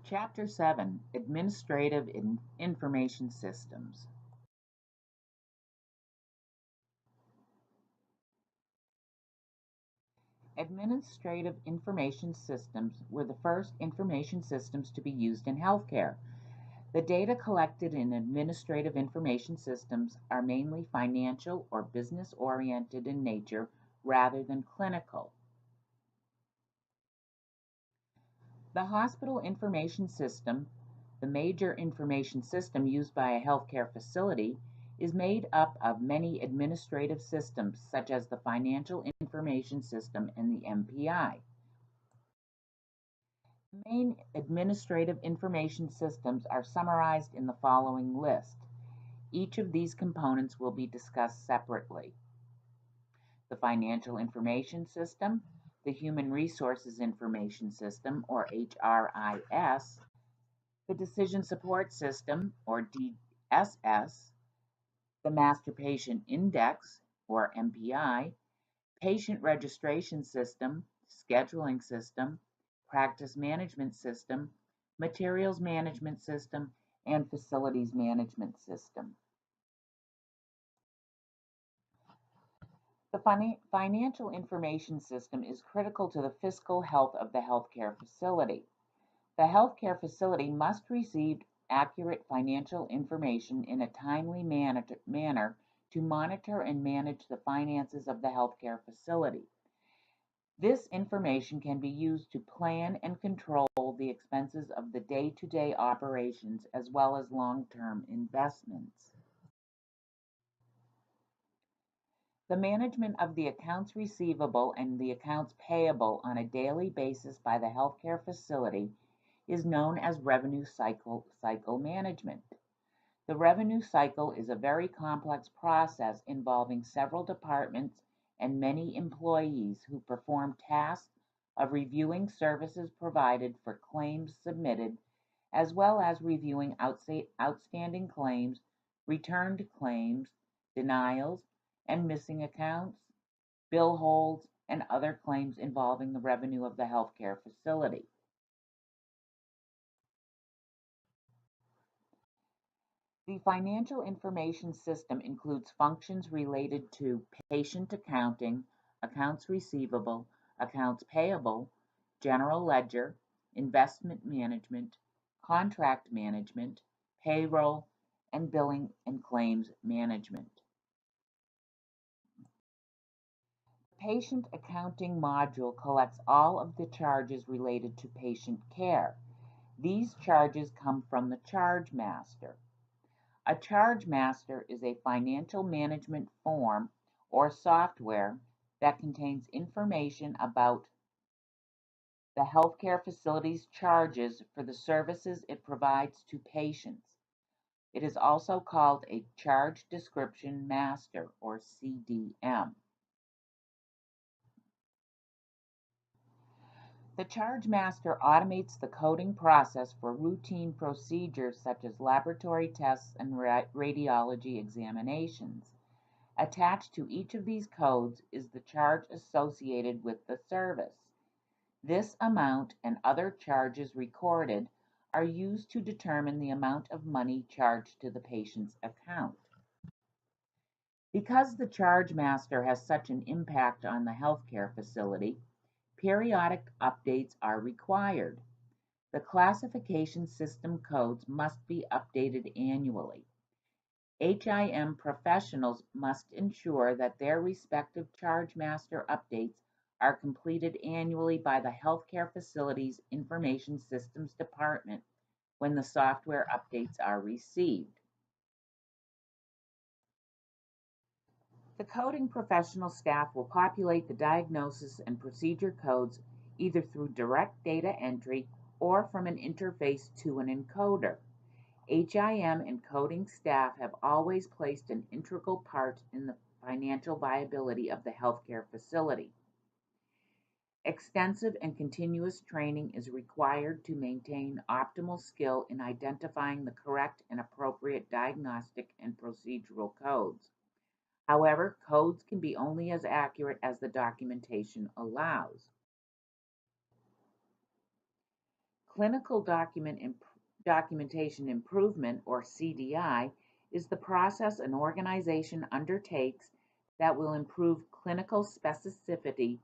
Chapter 7, Administrative Information Systems. Administrative information systems were the first information systems to be used in healthcare. The data collected in administrative information systems are mainly financial or business-oriented in nature rather than clinical. The hospital information system, the major information system used by a healthcare facility, is made up of many administrative systems such as the Financial Information System and the MPI. The main administrative information systems are summarized in the following list. Each of these components will be discussed separately. The Financial Information System, the Human Resources Information System, or HRIS, the Decision Support System, or DSS, the Master Patient Index, or MPI, Patient Registration System, Scheduling System, Practice Management System, Materials Management System, and Facilities Management System. The financial information system is critical to the fiscal health of the healthcare facility. The healthcare facility must receive accurate financial information in a timely manner to monitor and manage the finances of the healthcare facility. This information can be used to plan and control the expenses of the day-to-day operations as well as long-term investments. The management of the accounts receivable and the accounts payable on a daily basis by the healthcare facility is known as revenue cycle management. The revenue cycle is a very complex process involving several departments and many employees who perform tasks of reviewing services provided for claims submitted, as well as reviewing outstanding claims, returned claims, denials, and missing accounts, bill holds, and other claims involving the revenue of the healthcare facility. The financial information system includes functions related to patient accounting, accounts receivable, accounts payable, general ledger, investment management, contract management, payroll, and billing and claims management. The patient accounting module collects all of the charges related to patient care. These charges come from the charge master. A charge master is a financial management form or software that contains information about the healthcare facility's charges for the services it provides to patients. It is also called a charge description master, or CDM. The charge master automates the coding process for routine procedures such as laboratory tests and radiology examinations. Attached to each of these codes is the charge associated with the service. This amount and other charges recorded are used to determine the amount of money charged to the patient's account. Because the charge master has such an impact on the healthcare facility, periodic updates are required. The classification system codes must be updated annually. HIM professionals must ensure that their respective charge master updates are completed annually by the healthcare facility's Information Systems Department when the software updates are received. The coding professional staff will populate the diagnosis and procedure codes either through direct data entry or from an interface to an encoder. HIM and coding staff have always played an integral part in the financial viability of the healthcare facility. Extensive and continuous training is required to maintain optimal skill in identifying the correct and appropriate diagnostic and procedural codes. However, codes can be only as accurate as the documentation allows. Clinical documentation improvement, or CDI, is the process an organization undertakes that will improve clinical specificity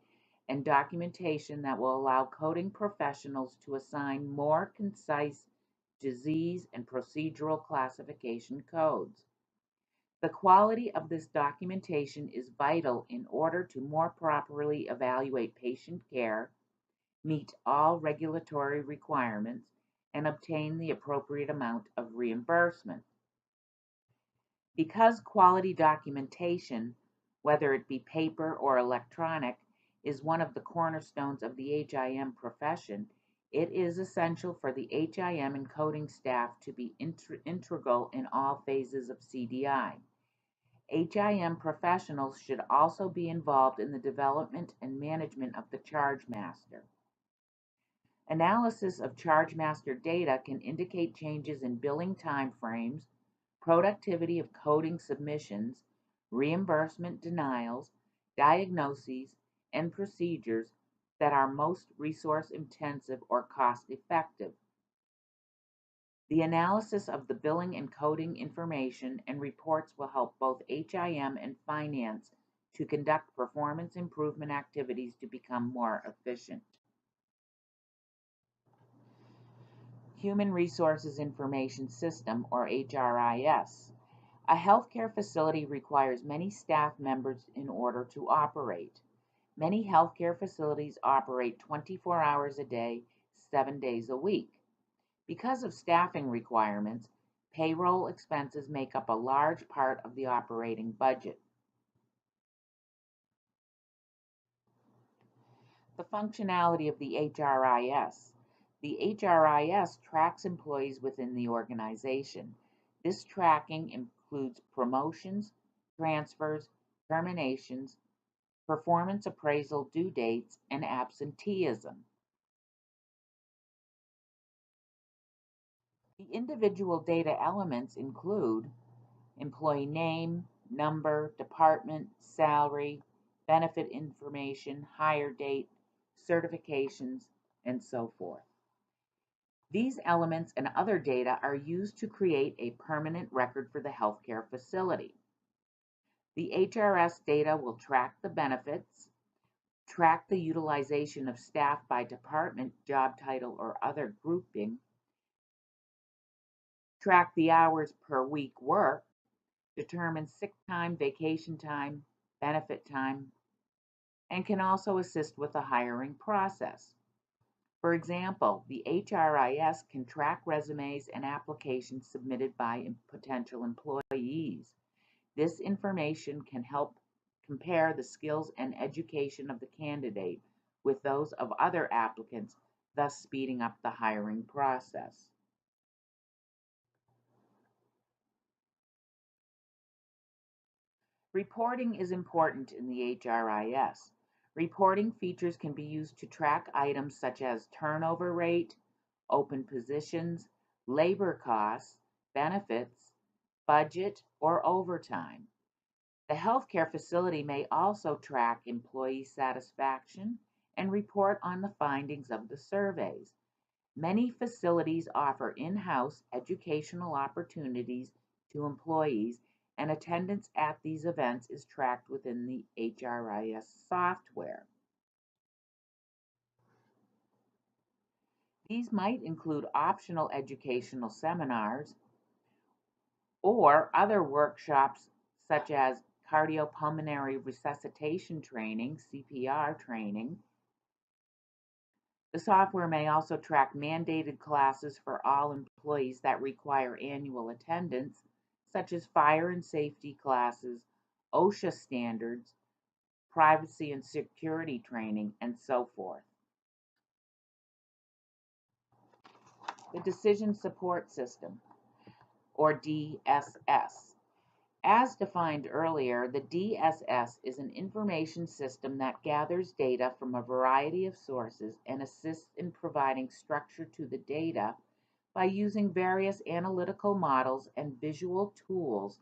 and documentation that will allow coding professionals to assign more concise disease and procedural classification codes. The quality of this documentation is vital in order to more properly evaluate patient care, meet all regulatory requirements, and obtain the appropriate amount of reimbursement. Because quality documentation, whether it be paper or electronic, is one of the cornerstones of the HIM profession, it is essential for the HIM and coding staff to be integral in all phases of CDI. HIM professionals should also be involved in the development and management of the charge master. Analysis of charge master data can indicate changes in billing timeframes, productivity of coding submissions, reimbursement denials, diagnoses, and procedures that are most resource intensive or cost effective. The analysis of the billing and coding information and reports will help both HIM and finance to conduct performance improvement activities to become more efficient. Human Resources Information System, or HRIS. A healthcare facility requires many staff members in order to operate. Many healthcare facilities operate 24 hours a day, 7 days a week. Because of staffing requirements, payroll expenses make up a large part of the operating budget. The functionality of the HRIS. The HRIS tracks employees within the organization. This tracking includes promotions, transfers, terminations, performance appraisal due dates, and absenteeism. The individual data elements include employee name, number, department, salary, benefit information, hire date, certifications, and so forth. These elements and other data are used to create a permanent record for the healthcare facility. The HRS data will track the benefits, track the utilization of staff by department, job title, or other grouping, track the hours per week worked, determine sick time, vacation time, benefit time, and can also assist with the hiring process. For example, the HRIS can track resumes and applications submitted by potential employees. This information can help compare the skills and education of the candidate with those of other applicants, thus speeding up the hiring process. Reporting is important in the HRIS. Reporting features can be used to track items such as turnover rate, open positions, labor costs, benefits, budget, or overtime. The healthcare facility may also track employee satisfaction and report on the findings of the surveys. Many facilities offer in-house educational opportunities to employees, and attendance at these events is tracked within the HRIS software. These might include optional educational seminars or other workshops such as cardiopulmonary resuscitation training, CPR training. The software may also track mandated classes for all employees that require annual attendance, such as fire and safety classes, OSHA standards, privacy and security training, and so forth. The Decision Support System, or DSS. As defined earlier, the DSS is an information system that gathers data from a variety of sources and assists in providing structure to the data by using various analytical models and visual tools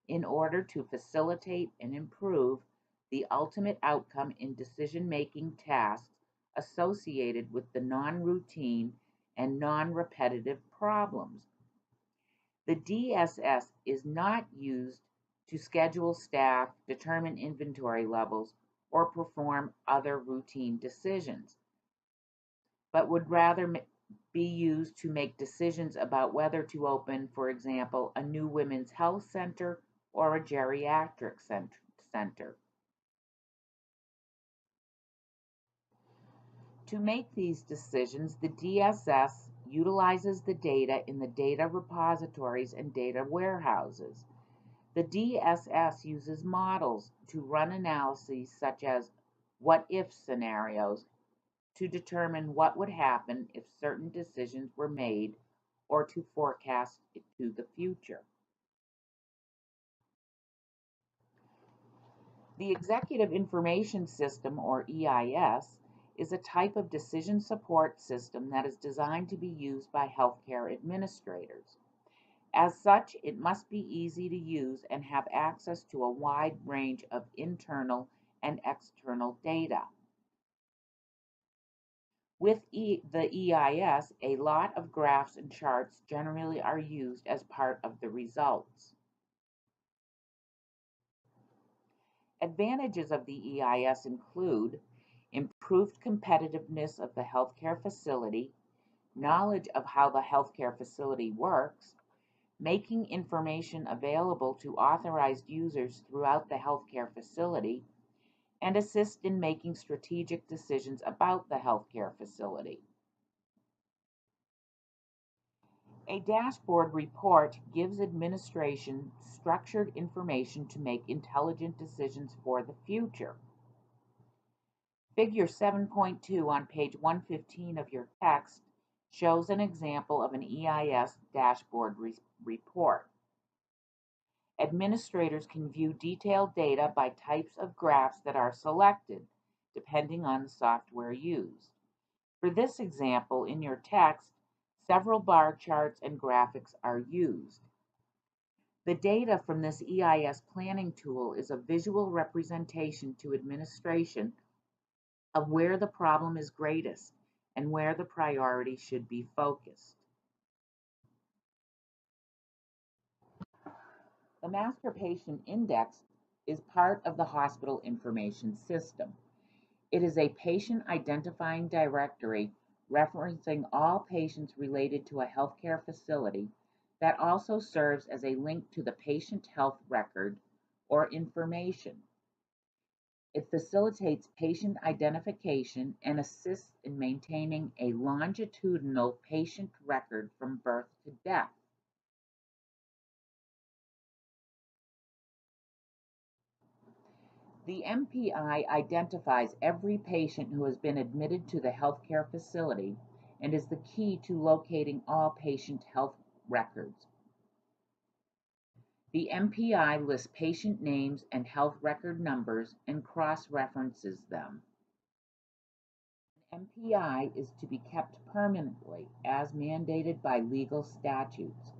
in order to facilitate and improve the ultimate outcome in decision-making tasks associated with the non-routine and non-repetitive problems. The DSS is not used to schedule staff, determine inventory levels, or perform other routine decisions, but would rather be used to make decisions about whether to open, for example, a new women's health center or a geriatric center. To make these decisions, the DSS utilizes the data in the data repositories and data warehouses. The DSS uses models to run analyses such as what-if scenarios to determine what would happen if certain decisions were made or to forecast it to the future. The Executive Information System, or EIS, is a type of decision support system that is designed to be used by healthcare administrators. As such, it must be easy to use and have access to a wide range of internal and external data. With the EIS, a lot of graphs and charts generally are used as part of the results. Advantages of the EIS include improved competitiveness of the healthcare facility, knowledge of how the healthcare facility works, making information available to authorized users throughout the healthcare facility, and assist in making strategic decisions about the healthcare facility. A dashboard report gives administration structured information to make intelligent decisions for the future. Figure 7.2 on page 115 of your text shows an example of an EIS dashboard report. Administrators can view detailed data by types of graphs that are selected, depending on the software used. For this example, in your text, several bar charts and graphics are used. The data from this EIS planning tool is a visual representation to administration of where the problem is greatest and where the priority should be focused. The Master Patient Index is part of the hospital information system. It is a patient identifying directory referencing all patients related to a healthcare facility that also serves as a link to the patient health record or information. It facilitates patient identification and assists in maintaining a longitudinal patient record from birth to death. The MPI identifies every patient who has been admitted to the healthcare facility and is the key to locating all patient health records. The MPI lists patient names and health record numbers and cross-references them. An MPI is to be kept permanently as mandated by legal statutes.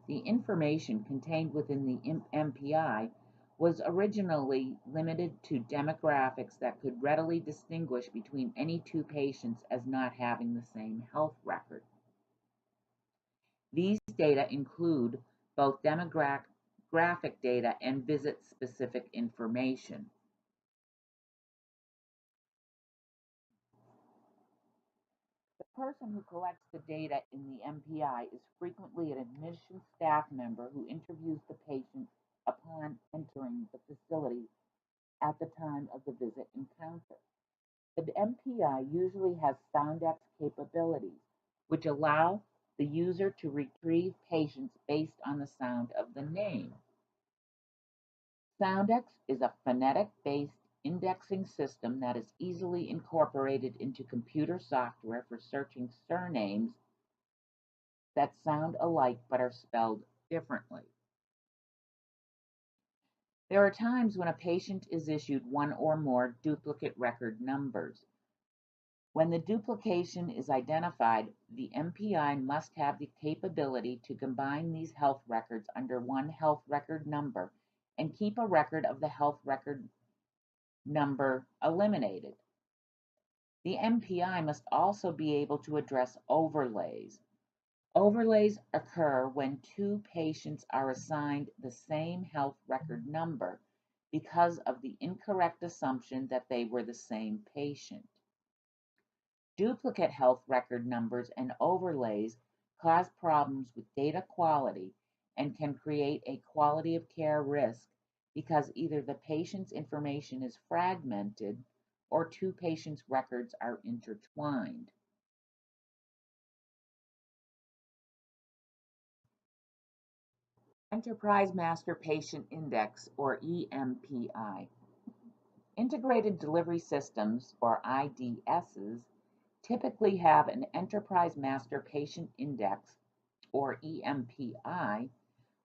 The information contained within the MPI was originally limited to demographics that could readily distinguish between any two patients as not having the same health record. These data include both demographic data and visit-specific information. The person who collects the data in the MPI is frequently an admission staff member who interviews the patient upon entering the facility at the time of the visit encounter. The MPI usually has SoundX capabilities, which allow the user to retrieve patients based on the sound of the name. SoundX is a phonetic-based indexing system that is easily incorporated into computer software for searching surnames that sound alike but are spelled differently. There are times when a patient is issued one or more duplicate record numbers. When the duplication is identified, the MPI must have the capability to combine these health records under one health record number and keep a record of the health record number eliminated. The MPI must also be able to address overlays. Overlays occur when two patients are assigned the same health record number because of the incorrect assumption that they were the same patient. Duplicate health record numbers and overlays cause problems with data quality and can create a quality of care risk because either the patient's information is fragmented or two patients' records are intertwined. Enterprise Master Patient Index, or EMPI. Integrated delivery systems, or IDSs, typically have an Enterprise Master Patient Index, or EMPI,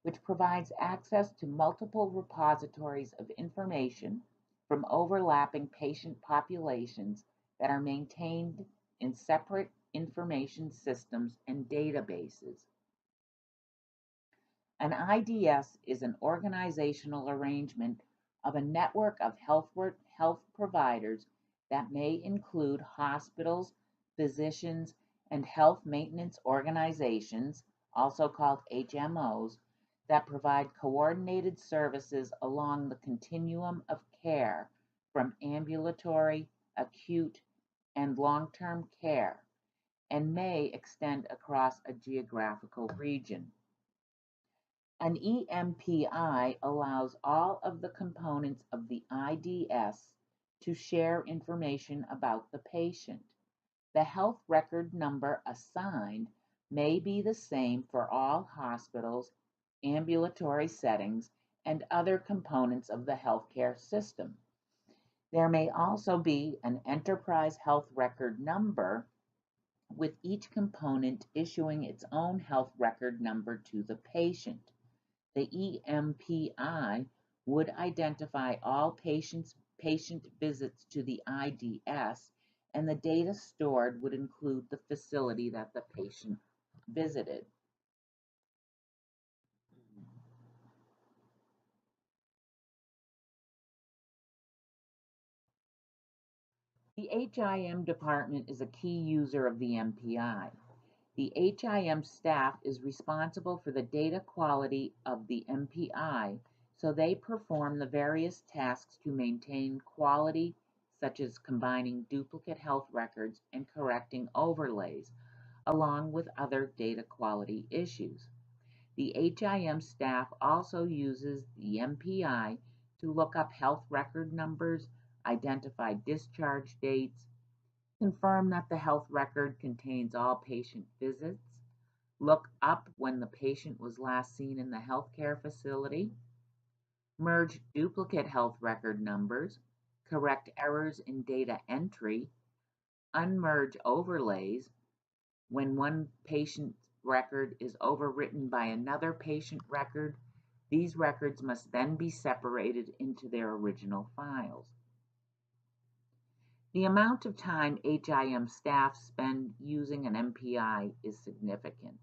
which provides access to multiple repositories of information from overlapping patient populations that are maintained in separate information systems and databases. An IDS is an organizational arrangement of a network of health providers that may include hospitals, physicians, and health maintenance organizations, also called HMOs, that provide coordinated services along the continuum of care from ambulatory, acute, and long-term care, and may extend across a geographical region. An EMPI allows all of the components of the IDS to share information about the patient. The health record number assigned may be the same for all hospitals, ambulatory settings, and other components of the healthcare system. There may also be an enterprise health record number, with each component issuing its own health record number to the patient. The EMPI would identify all patient visits to the IDS, and the data stored would include the facility that the patient visited. The HIM department is a key user of the MPI. The HIM staff is responsible for the data quality of the MPI, so they perform the various tasks to maintain quality, such as combining duplicate health records and correcting overlays, along with other data quality issues. The HIM staff also uses the MPI to look up health record numbers, identify discharge dates, confirm that the health record contains all patient visits, look up when the patient was last seen in the healthcare facility, merge duplicate health record numbers, correct errors in data entry, unmerge overlays. When one patient's record is overwritten by another patient record, these records must then be separated into their original files. The amount of time HIM staff spend using an MPI is significant.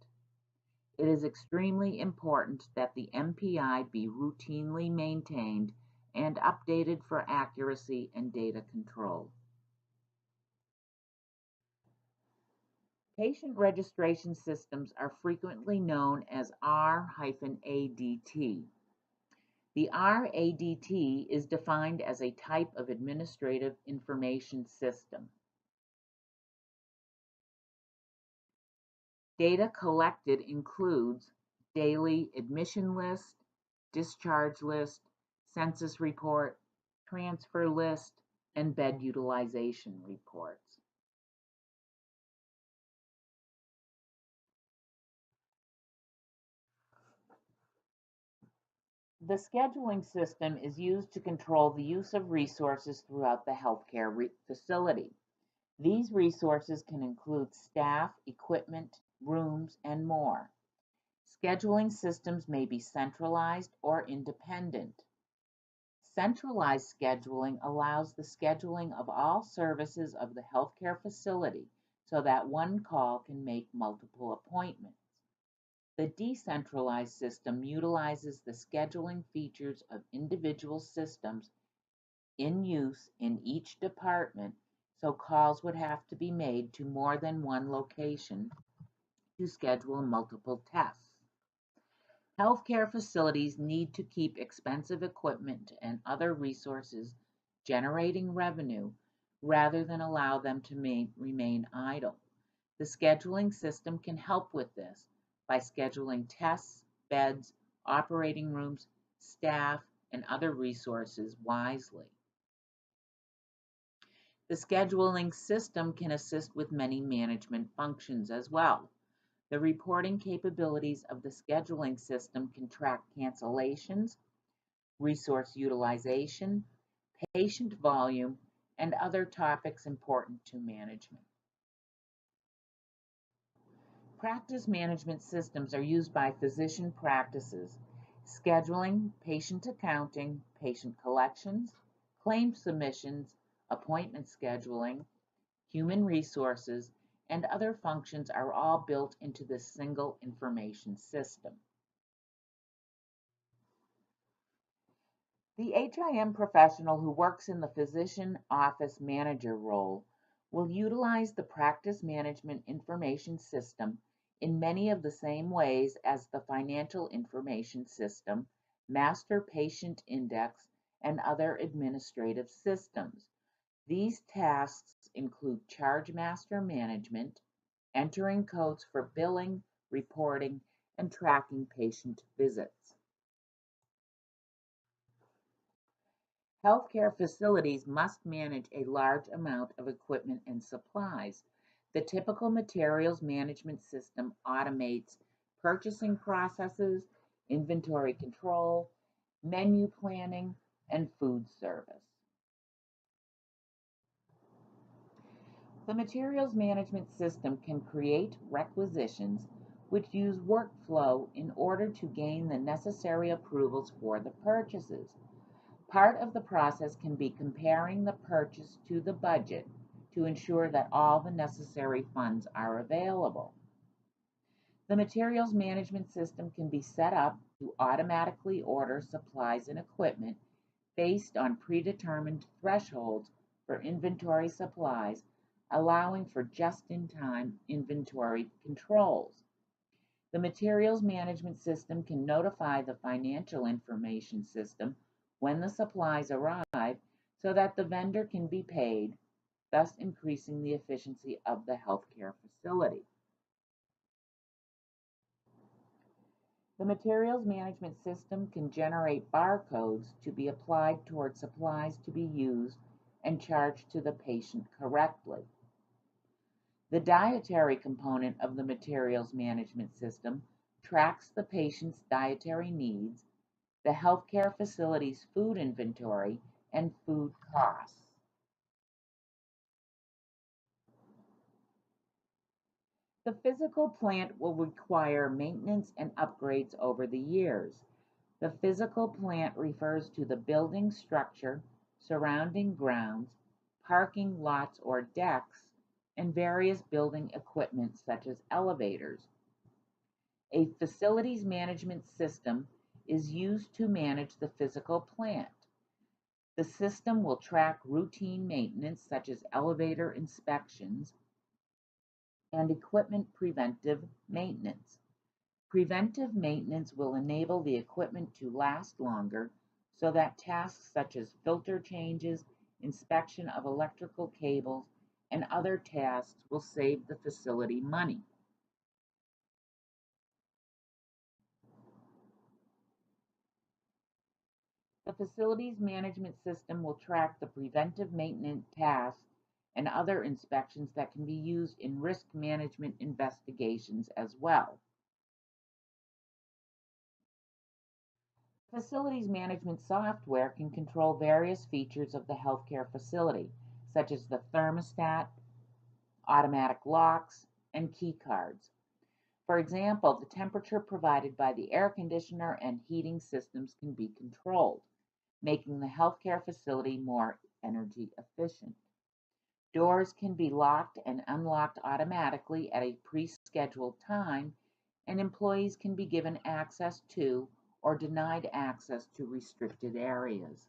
It is extremely important that the MPI be routinely maintained and updated for accuracy and data control. Patient registration systems are frequently known as R-ADT. The R-ADT is defined as a type of administrative information system. Data collected includes daily admission list, discharge list, census report, transfer list, and bed utilization reports. The scheduling system is used to control the use of resources throughout the healthcare facility. These resources can include staff, equipment, rooms, and more. Scheduling systems may be centralized or independent. Centralized scheduling allows the scheduling of all services of the healthcare facility so that one call can make multiple appointments. The decentralized system utilizes the scheduling features of individual systems in use in each department so calls would have to be made to more than one location to schedule multiple tests. Healthcare facilities need to keep expensive equipment and other resources generating revenue rather than allow them to remain idle. The scheduling system can help with this by scheduling tests, beds, operating rooms, staff, and other resources wisely. The scheduling system can assist with many management functions as well. The reporting capabilities of the scheduling system can track cancellations, resource utilization, patient volume, and other topics important to management. Practice management systems are used by physician practices, scheduling, patient accounting, patient collections, claim submissions, appointment scheduling, human resources, and other functions are all built into this single information system. The HIM professional who works in the physician office manager role will utilize the practice management information system in many of the same ways as the financial information system, master patient index, and other administrative systems. These tasks include charge master management, entering codes for billing, reporting, and tracking patient visits. Healthcare facilities must manage a large amount of equipment and supplies. The typical materials management system automates purchasing processes, inventory control, menu planning, and food service. The materials management system can create requisitions which use workflow in order to gain the necessary approvals for the purchases. Part of the process can be comparing the purchase to the budget to ensure that all the necessary funds are available. The materials management system can be set up to automatically order supplies and equipment based on predetermined thresholds for inventory supplies, allowing for just-in-time inventory controls. The materials management system can notify the financial information system when the supplies arrive so that the vendor can be paid, thus increasing the efficiency of the healthcare facility. The materials management system can generate barcodes to be applied toward supplies to be used and charged to the patient correctly. The dietary component of the materials management system tracks the patient's dietary needs, the healthcare facility's food inventory, and food costs. The physical plant will require maintenance and upgrades over the years. The physical plant refers to the building structure, surrounding grounds, parking lots or decks, and various building equipment such as elevators. A facilities management system is used to manage the physical plant. The system will track routine maintenance such as elevator inspections and equipment preventive maintenance. Preventive maintenance will enable the equipment to last longer so that tasks such as filter changes, inspection of electrical cables, and other tasks will save the facility money. The facilities management system will track the preventive maintenance tasks and other inspections that can be used in risk management investigations as well. Facilities management software can control various features of the healthcare facility, such as the thermostat, automatic locks, and key cards. For example, the temperature provided by the air conditioner and heating systems can be controlled, making the healthcare facility more energy efficient. Doors can be locked and unlocked automatically at a pre-scheduled time, and employees can be given access to or denied access to restricted areas.